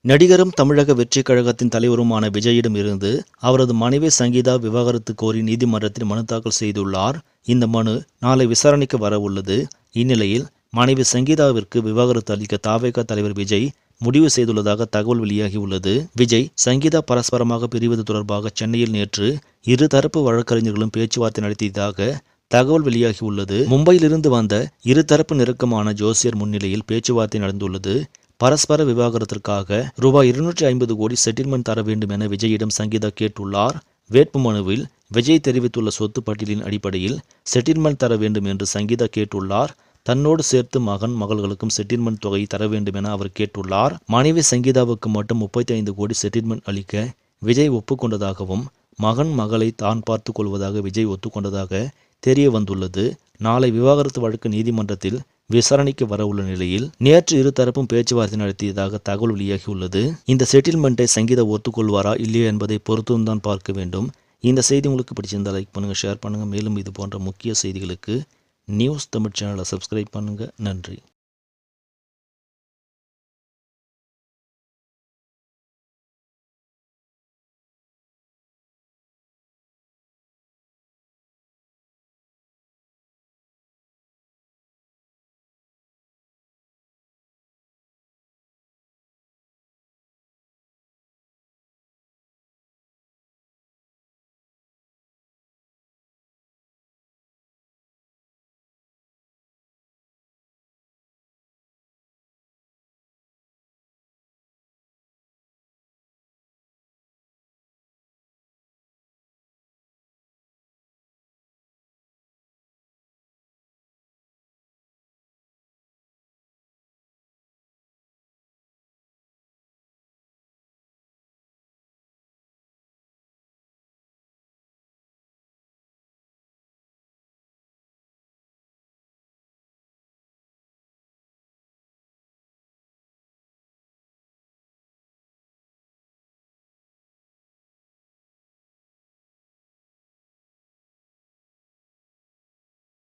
நடிகரும் தமிழக வெற்றிக் கழகத்தின் தலைவருமான விஜயிடம் இருந்து அவரது மனைவி சங்கீதா விவாகரத்து கோரி நீதிமன்றத்தில் மனு தாக்கல் செய்துள்ளார். இந்த மனு நாளை விசாரணைக்கு வர உள்ளது. இந்நிலையில் மனைவி சங்கீதாவிற்கு விவாகரத்து அளிக்க தவேக தலைவர் விஜய் முடிவு செய்துள்ளதாக தகவல் வெளியாகியுள்ளது. விஜய் சங்கீதா பரஸ்பரமாக பிரிவது தொடர்பாக சென்னையில் நேற்று இருதரப்பு வழக்கறிஞர்களும் பேச்சுவார்த்தை நடத்தியதாக தகவல் வெளியாகியுள்ளது. மும்பையிலிருந்து வந்த இருதரப்பு நெருக்கமான ஜோசியர் முன்னிலையில் பேச்சுவார்த்தை நடந்துள்ளது. பரஸ்பர விவாகரத்திற்காக ரூபாய் 250 கோடி செட்டில்மெண்ட் தர வேண்டும் என விஜயிடம் சங்கீதா கேட்டுள்ளார். வேட்புமனுவில் விஜய் தெரிவித்துள்ள சொத்து பட்டியலின் அடிப்படையில் செட்டில்மெண்ட் தர வேண்டும் என்று சங்கீதா கேட்டுள்ளார். தன்னோடு சேர்த்து மகன் மகள்களுக்கும் செட்டில்மெண்ட் தொகை தர வேண்டும் என அவர் கேட்டுள்ளார். மனைவி சங்கீதாவுக்கு மட்டும் 35 கோடி செட்டில்மெண்ட் அளிக்க விஜய் ஒப்புக்கொண்டதாகவும் மகன் மகளை தான் பார்த்து கொள்வதாக விஜய் ஒத்துக்கொண்டதாக தெரிய வந்துள்ளது. நாளை விவாகரத்து வழக்கு நீதிமன்றத்தில் விசாரணைக்கு வர உள்ள நிலையில் நேற்று இருதரப்பும் பேச்சுவார்த்தை நடத்தியதாக தகவல் வெளியாகியுள்ளது. இந்த செட்டில்மெண்ட்டை சங்கீதா ஒத்துக்கொள்வாரா இல்லையா என்பதை பொறுத்தும் தான் பார்க்க வேண்டும். இந்த செய்தி உங்களுக்கு பிடிச்சிருந்தால் லைக் பண்ணுங்க, ஷேர் பண்ணுங்க. மேலும் இது போன்ற முக்கிய செய்திகளுக்கு நியூஸ் தமிழ் சேனலை சப்ஸ்கிரைப் பண்ணுங்க. நன்றி.